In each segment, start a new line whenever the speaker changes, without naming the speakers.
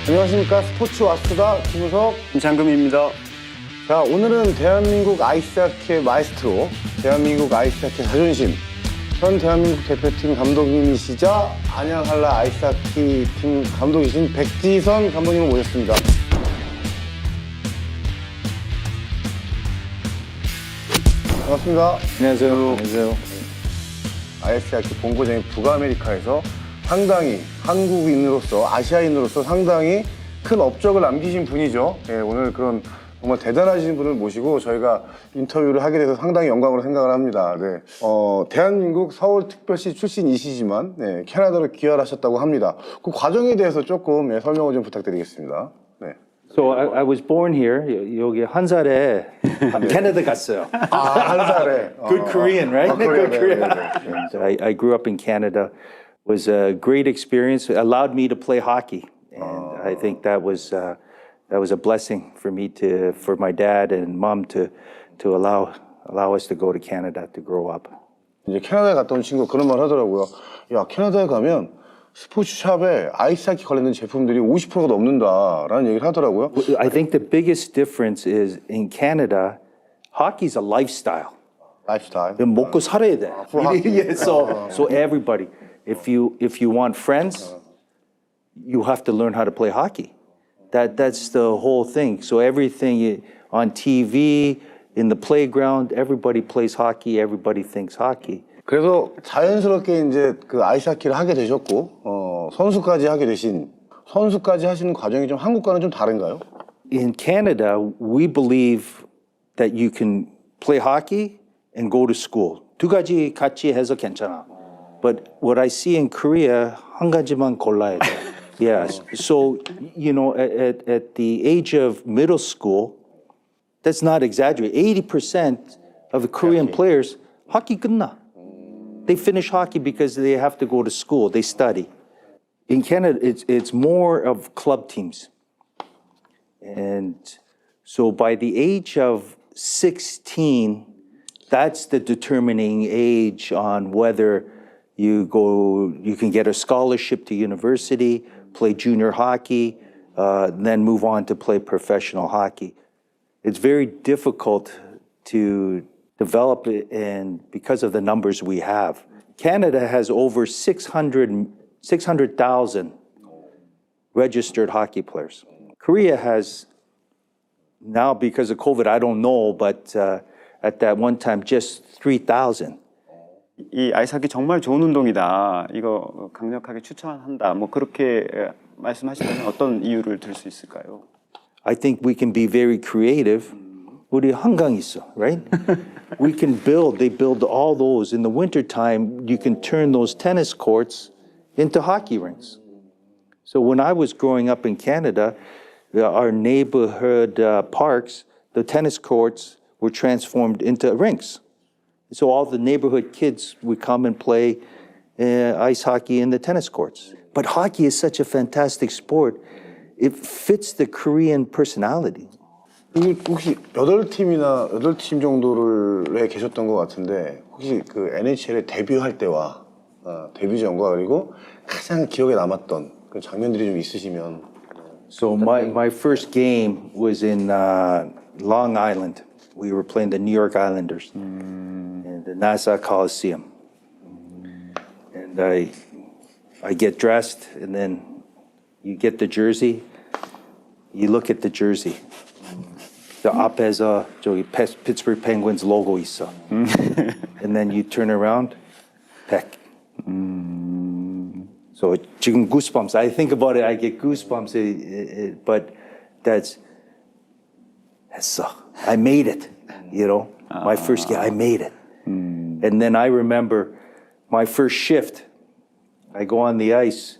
안녕하십니까. 스포츠 와수다 김우석,
김창금입니다.
자, 오늘은 대한민국 아이스하키의 마에스트로, 대한민국 아이스하키 자존심, 현 대한민국 대표팀 감독님이시자 안양한라 아이스하키 팀 감독이신 백지선 감독님을 모셨습니다. 반갑습니다.
안녕하세요. 안녕하세요.
아이스하키 본고장인 북아메리카에서 상당히 한국인으로서, 아시아인으로서 상당히 큰 업적을 남기신 분이죠. 예, 오늘 그런 정말 대단하신 분을 모시고 저희가 인터뷰를 하게 돼서 상당히 영광으로 생각을 합니다. 네. 대한민국 서울특별시 출신이시지만 네, 캐나다로 귀화를 하셨다고 합니다. 그 과정에 대해서 조금 설명을 좀 부탁드리겠습니다. 네.
So I was born here. 여기 한 살에 캐나다 갔어요.
아, 한 살에.
Good Korean, right? Good Korean.
네.
So I grew up in Canada. Was a great experience. It allowed me to play hockey, and I think that was a blessing for me for my dad and mom to allow us to go to Canada to grow up.
이제 캐나다에 갔다 온 친구가 그런 말 하더라고요. 야, 캐나다에 가면 스포츠샵에 아이스하키 관련된 제품들이 50%가 넘는다라는 얘기를 하더라고요.
I think the biggest difference is in Canada, hockey's a lifestyle.
라이프스타일.
먹고 살아야 돼.
hockey.
Yeah, so everybody, if you want friends, you have to learn how to play hockey. That's the whole thing. So everything on TV, in the playground, everybody plays hockey. Everybody thinks hockey.
그래서 자연스럽게 이제 그 아이스하키를 하게 되셨고, 선수까지 하시는 과정이 좀 한국과는 좀 다른가요?
In Canada, we believe that you can play hockey and go to school. 두 가지 같이 해서 괜찮아. But what I see in Korea, 한 가지만 골라야 돼. Yes. So, you know, at the age of middle school, that's not exaggerated. 80% of the Korean players, hockey 끝나. They finish hockey because they have to go to school. They study. In Canada, it's more of club teams. And so by the age of 16, that's the determining age on whether you can get a scholarship to university, play junior hockey, then move on to play professional hockey. It's very difficult to develop it, and because of the numbers we have. Canada has over 600,000 registered hockey players. Korea has, now because of COVID, I don't know, but at that one time, just 3,000.
이 아이스하키 정말 좋은 운동이다. 이거 강력하게 추천한다. 뭐 그렇게 말씀하시다면 어떤 이유를 들 수 있을까요?
I think we can be very creative. 우리 한강 있어, right? We can they build all those. In the wintertime, you can turn those tennis courts into hockey rinks. So when I was growing up in Canada, our neighborhood parks, the tennis courts were transformed into rinks. So all the neighborhood kids would come and play ice hockey in the tennis courts. But hockey is such a fantastic sport. It fits the Korean personality.
혹시 8팀 정도를 계셨던 것 같은데, 혹시 그 NHL에 데뷔할 때와 데뷔 전과 그리고 가장 기억에 남았던 그 장면들이 좀 있으시면.
So my first game was in Long Island. We were playing the New York Islanders in the Nassau Coliseum. And I get dressed, and then you get the jersey. You look at the jersey. The 앞에서 저기 Pittsburgh Penguins logo 있어. And then you turn around, Peck. So 지금 goosebumps. I think about it, I get goosebumps. But that's 했어. I made it. You know, my first game, I made it. And then I remember my first shift. I go on the ice.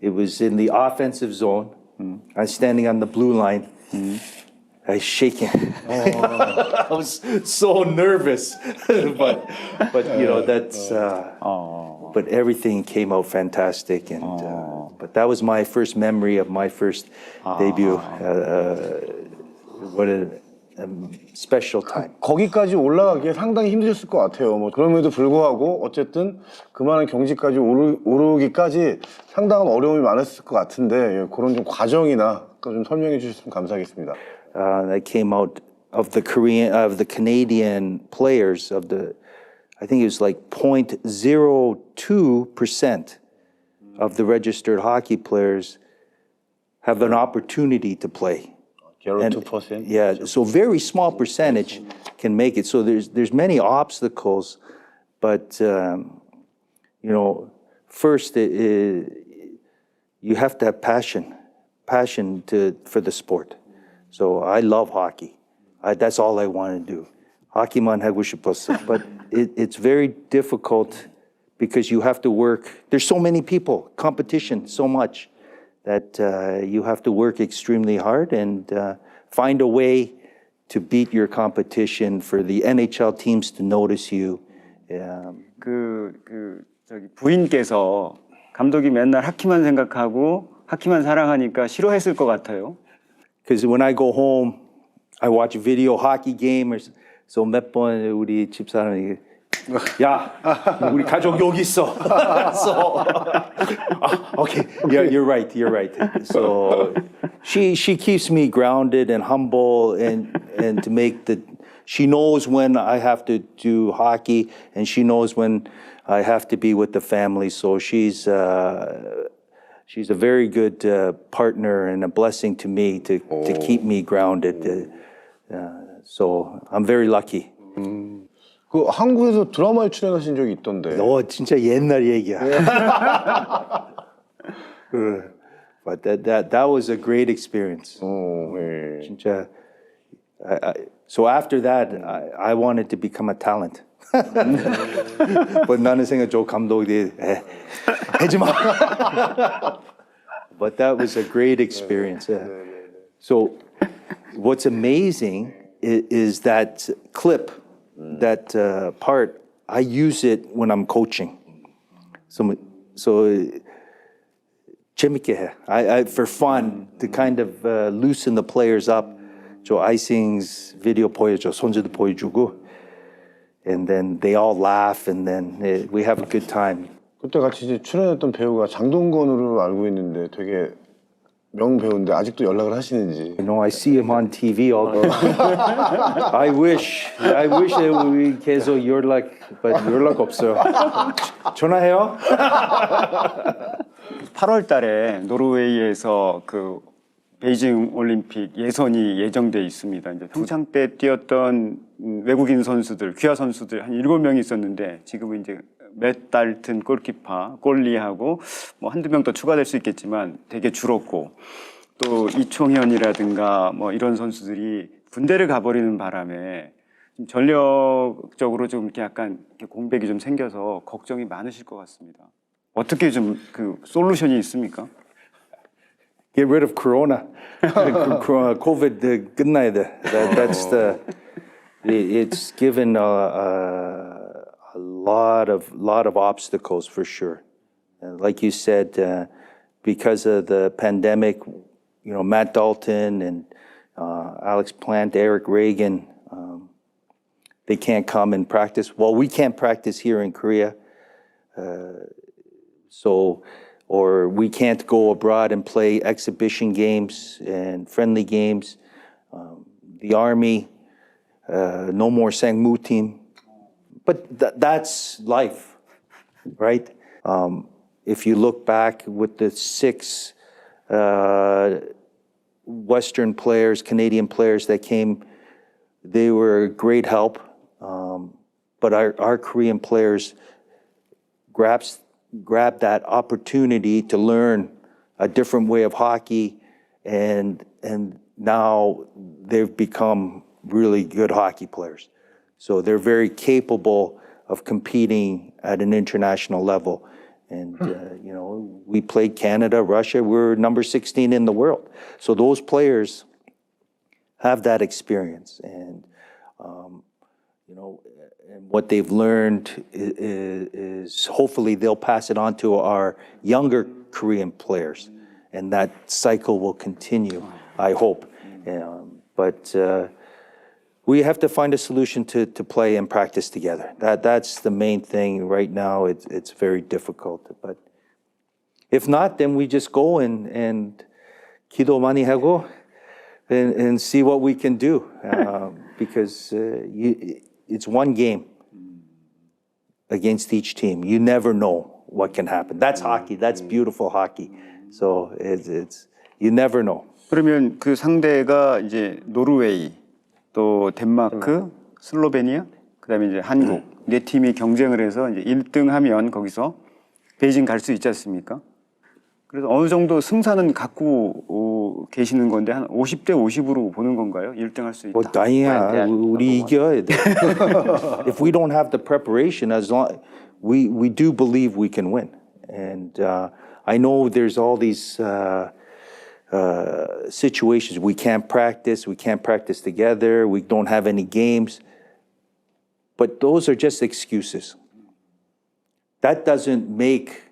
It was in the offensive zone. I'm standing on the blue line. I was shaking. I was so nervous, but you know that's. But everything came out fantastic, and but that was my first memory of my first debut. special time.
거기까지 올라가기에 상당히 힘드셨을 것 같아요. 뭐 그럼에도 불구하고 어쨌든 그만한 경지까지 오르기까지 상당한 어려움이 많았을 것 같은데 예, 그런 좀 과정이나 좀 설명해 주셨으면 감사하겠습니다.
That came out of the Canadian players I think it was like 0.02% of the registered hockey players have an opportunity to play.
0.2%?
Yeah, so very small percentage can make it. So there's many obstacles, but first you have to have passion for the sport. So I love hockey. That's all I want to do. Hockey만 하고 싶었어. But it's very difficult because you have to work. There's so many people, competition so much that you have to work extremely hard and find a way to beat your competition for the NHL teams to notice you.
저기 부인께서 감독이 맨날 하키만 생각하고 하키만 사랑하니까 싫어했을 것 같아요.
Because when I go home, I watch a video hockey game or so 몇 번 우리 집사람이 야, 우리 가족 여기 있어. So, okay, yeah, you're right. So she keeps me grounded and humble and to make she knows when I have to do hockey and she knows when I have to be with the family. So she's a very good partner and a blessing to me to keep me grounded. So I'm very lucky.
그 한국에서 드라마에 출연하신 적이 있던데.
진짜 옛날 얘기야. But that was a great experience.
예.
진짜. So after that, I wanted to become a talent. But 나는 생각 저 감독이 하지 마. But that was a great experience. So what's amazing is that clip, that part, I use it when I'm coaching. So 재밌게 해. I for fun to kind of loosen the players up. 저 아이싱's video 보여줘, 손주도 보여주고, and then they all laugh, and then we have a good time.
그때 같이 이제 출연했던 배우가 장동건으로 알고 있는데 되게 명배우인데 아직도 연락을 하시는지.
You know, I see him on TV all the time. I wish that we 계속 연락, but 연락 없어요. 전화해요?
8월 달에 노르웨이에서 그 베이징 올림픽 예선이 예정돼 있습니다. 이제 평창 때 뛰었던 외국인 선수들, 귀화 선수들 한 7명이 있었는데 지금은 이제 맷 달튼 골키퍼, 골리하고 뭐 한두 명 더 추가될 수 있겠지만 되게 줄었고 또 이총현이라든가 뭐 이런 선수들이 군대를 가버리는 바람에 좀 전력적으로 좀 이렇게 약간 이렇게 공백이 좀 생겨서 걱정이 많으실 것 같습니다. 어떻게 좀 그 솔루션이 있습니까?
Get rid of Corona. COVID 끝나야 돼. That's it's given a lot of obstacles for sure. Like you said, because of the pandemic, Matt Dalton and Alex Plant, Eric Reagan, they can't come and practice. Well, we can't practice here in Korea. Or we can't go abroad and play exhibition games and friendly games. The Army, no more Sangmu team. But that's life, right? If you look back with the 6 Western players, Canadian players that came, they were a great help. But our Korean players grabbed that opportunity to learn a different way of hockey, and now they've become really good hockey players. So they're very capable of competing at an international level. And, we played Canada, Russia, we're number 16 in the world. So those players have that experience. And, and what they've learned is hopefully they'll pass it on to our younger Korean players. And that cycle will continue, I hope. But we have to find a solution to play and practice together. That's the main thing right now. It's very difficult. But if not, then we just go and 기도 많이 하고 and see what we can do. Because it's one game against each team. You never know what can happen. That's hockey. That's beautiful hockey. So it's you never know.
그러면 그 상대가 이제 노르웨이, 또 덴마크, 슬로베니아, 그다음에 이제 한국 네 팀이 경쟁을 해서 이제 1등하면 거기서 베이징 갈 수 있지 않습니까? 그래서 어느 정도 승산은 갖고 계시는 건데 한 50대 50으로 보는 건가요? 1등 할 수 있다.
다행이야. 우리 이겨야 돼. If we don't have the preparation, as long we do believe we can win. And I know there's all these situations we can't practice together, we don't have any games. But those are just excuses. That doesn't make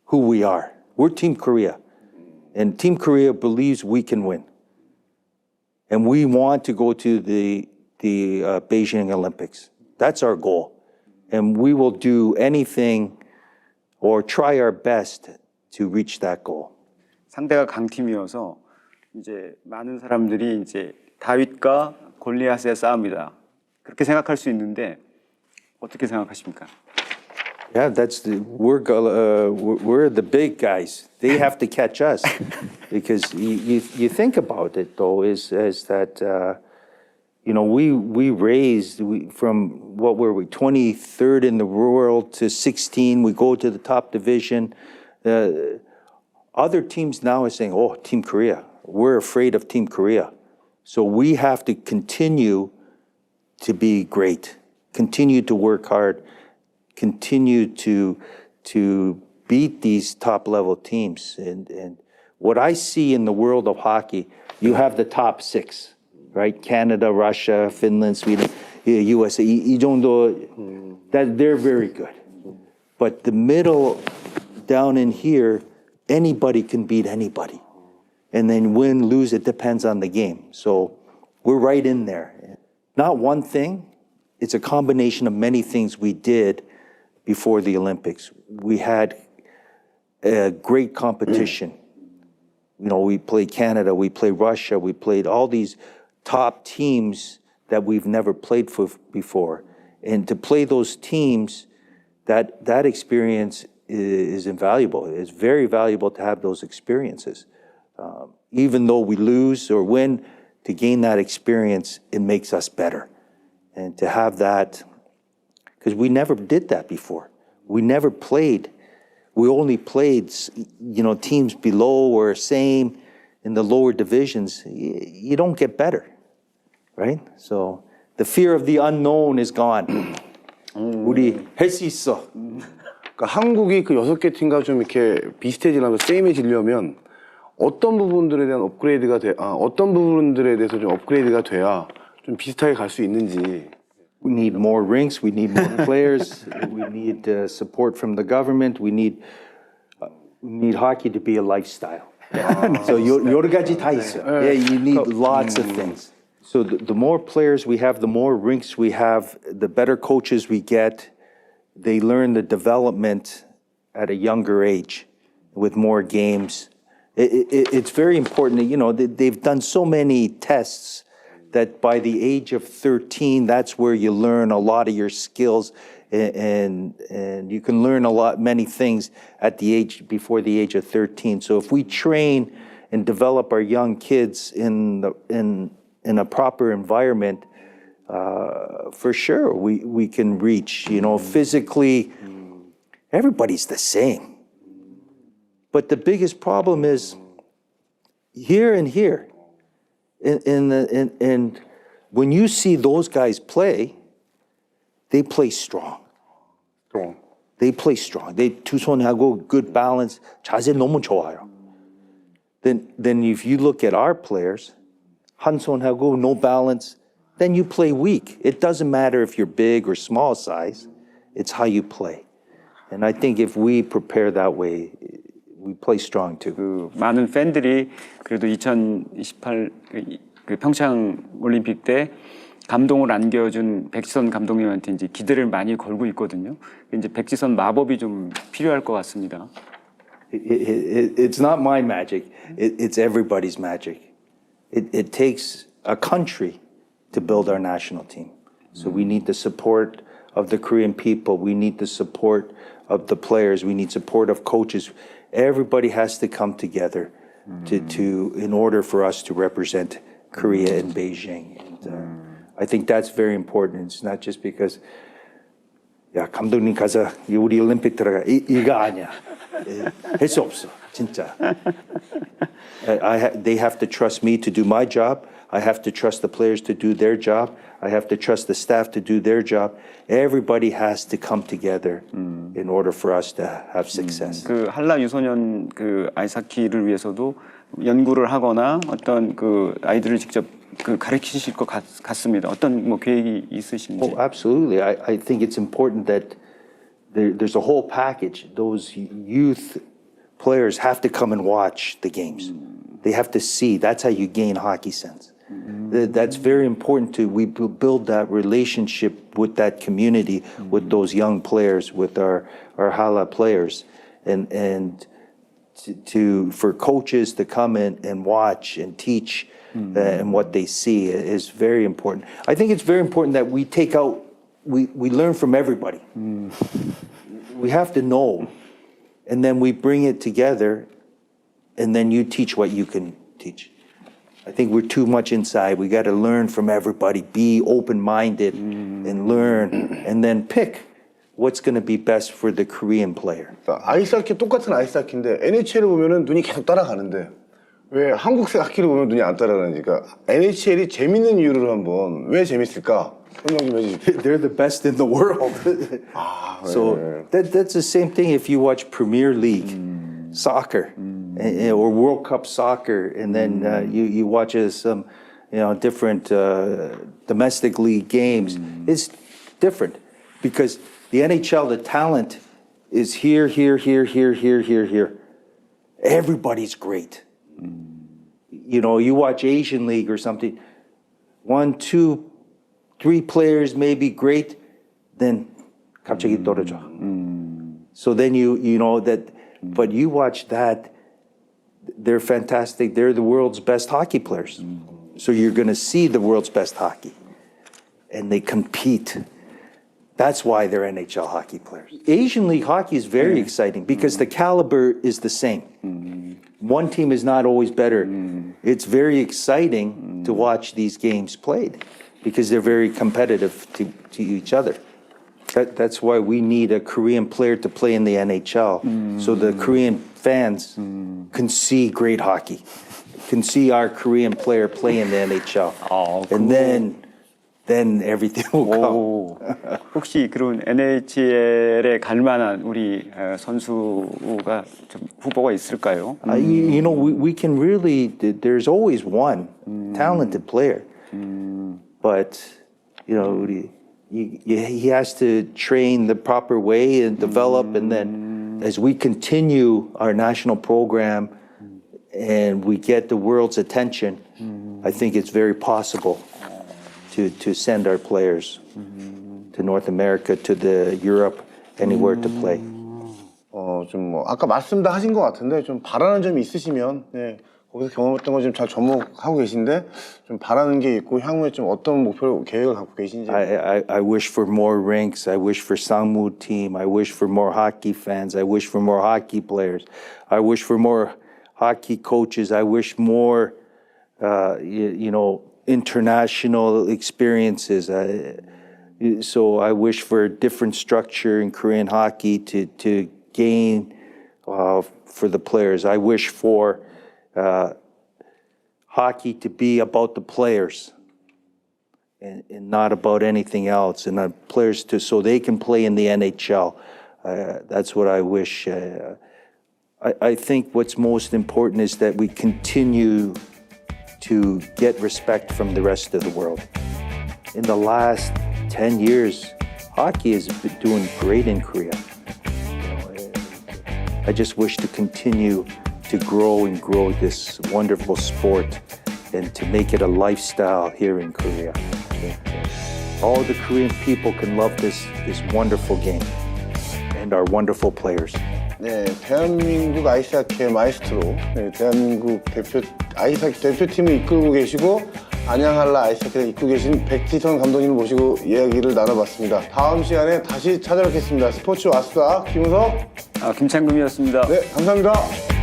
who we are. We're Team Korea. And Team Korea believes we can win. And we want to go to the Beijing Olympics. That's our goal. And we will do anything or try our best to reach that goal.
상대가 강팀이어서 이제 많은 사람들이 이제 다윗과 골리앗의 싸움이다. 그렇게 생각할 수 있는데 어떻게 생각하십니까?
Yeah, we're the big guys. They have to catch us, because you think about it though is that we raised from what were we 23rd in the world to 16. We go to the top division. Other teams now are saying, "Oh, Team Korea. We're afraid of Team Korea." So we have to continue to be great, continue to work hard, continue to beat these top level teams. And what I see in the world of hockey, you have the top six, right? Canada, Russia, Finland, Sweden, USA. 이 정도, that they're very good. But the middle down in here, anybody can beat anybody. And then win, lose, it depends on the game. So we're right in there. Not one thing, it's a combination of many things we did before the Olympics. We had a great competition. We played Canada, we played Russia, we played all these top teams that we've never played for before. And to play those teams, that experience is invaluable. It's very valuable to have those experiences. Even though we lose or win, to gain that experience, it makes us better. And to have that, because we never did that before. We never played. We only played, teams below or same in the lower divisions. You don't get better, right? So the fear of the unknown is gone. 우리 할 수 있어.
그러니까 한국이 그 6개 팀과 좀 이렇게 비슷해지려면 세임해지려면 어떤 부분들에 대한 어떤 부분들에 대해서 좀 업그레이드가 돼야 좀 비슷하게 갈 수 있는지.
We need more rinks. We need more players. We need support from the government. We need hockey to be a lifestyle. So 여러 가지 다 있어. Yeah, you need lots of things. So the more players we have, the more rinks we have, the better coaches we get. They learn the development at a younger age with more games. It's very important that, they've done so many tests that by the age of 13, that's where you learn a lot of your skills, and you can learn many things at before the age of 13. So if we train and develop our young kids in a proper environment, for sure we can reach. Physically, everybody's the same. But the biggest problem is here and here. And when you see those guys play, they play strong. They play strong. They 두 손하고 good balance. 자세 너무 좋아요. Then if you look at our players, 한 손하고 no balance, then you play weak. It doesn't matter if you're big or small size. It's how you play. And I think if we prepare that way, we play strong too.
그 많은 팬들이 그래도 2028 그 평창 올림픽 때 감동을 안겨준 백지선 감독님한테 이제 기대를 많이 걸고 있거든요. 이제 백지선 마법이 좀 필요할 것 같습니다.
It's not my magic. It's everybody's magic. It takes a country to build our national team. So we need the support of the Korean people. We need the support of the players. We need support of coaches. Everybody has to come together in order for us to represent Korea in Beijing. And I think that's very important. It's not just because 야 감독님 가서 우리 올림픽 들어가 이거 아니야. 할 수 없어 진짜. They have to trust me to do my job. I have to trust the players to do their job. I have to trust the staff to do their job. Everybody has to come together in order for us to have success.
그 한라 유소년 그 아이스하키를 위해서도 연구를 하거나 어떤 그 아이들을 직접 그 가르치실 것 같습니다. 어떤 뭐 계획이 있으신지?
Oh, absolutely. I think it's important that there's a whole package. Those youth players have to come and watch the games. They have to see. That's how you gain hockey sense. That's very important we build that relationship with that community, with those young players, with our Hala players, and for coaches to come in and watch and teach and what they see is very important. I think it's very important that we we learn from everybody. We have to know, and then we bring it together, and then you teach what you can teach. I think we're too much inside. We got to learn from everybody, be open-minded and learn, and then pick what's going to be best for the Korean player.
아이스하키 똑같은 아이스하키인데 NHL을 보면은 눈이 계속 따라가는데 왜 한국 하키를 보면 눈이 안 따라가는지. 그러니까 NHL이 재밌는 이유를 한번 왜 재밌을까 설명 좀 해주십시오.
They're the best in the world. So that's the same thing if you watch Premier League soccer or World Cup soccer, and then you watch some different domestic league games. It's different because the NHL, the talent is here. Everybody's great. You watch Asian League or something. 1, 2, 3 players may be great, then 갑자기 떨어져. So then you know that, but you watch that, they're fantastic. They're the world's best hockey players. So you're going to see the world's best hockey. And they compete. That's why they're NHL hockey players. Asian League hockey is very exciting because the caliber is the same. One team is not always better. It's very exciting to watch these games played because they're very competitive to each other. That's why we need a Korean player to play in the NHL so the Korean fans can see great hockey, can see our Korean player play in the NHL. And then everything will come.
혹시 그런 NHL에 갈 만한 우리 선수가 좀 후보가 있을까요?
We can really, there's always one talented player. But, he has to train the proper way and develop. And then as we continue our national program and we get the world's attention, I think it's very possible to send our players to North America, to the Europe, anywhere to play.
아까 말씀 다 하신 것 같은데 좀 바라는 점이 있으시면 거기서 경험했던 거 좀 잘 접목하고 계신데 좀 바라는 게 있고 향후에 좀 어떤 목표 계획을 갖고 계신지.
I wish for more rinks. I wish for Sangmu team. I wish for more hockey fans. I wish for more hockey players. I wish for more hockey coaches. I wish more, international experiences. So I wish for a different structure in Korean hockey to gain for the players. I wish for hockey to be about the players and not about anything else, and players so they can play in the NHL. That's what I wish. I think what's most important is that we continue to get respect from the rest of the world. In the last 10 years, hockey has been doing great in Korea. I just wish to continue to grow this wonderful sport and to make it a lifestyle here in Korea. all the Korean people can love this wonderful game and our wonderful players.
네, 대한민국 아이스하키의 마이스트로, 네, 대한민국 아이스하키 대표팀을 이끌고 계시고 안양한라 아이스하키를 이끌고 계신 백지선 감독님을 모시고 이야기를 나눠봤습니다. 다음 시간에 다시 찾아뵙겠습니다. 스포츠 와수다 김우석,
김창금이었습니다.
네, 감사합니다.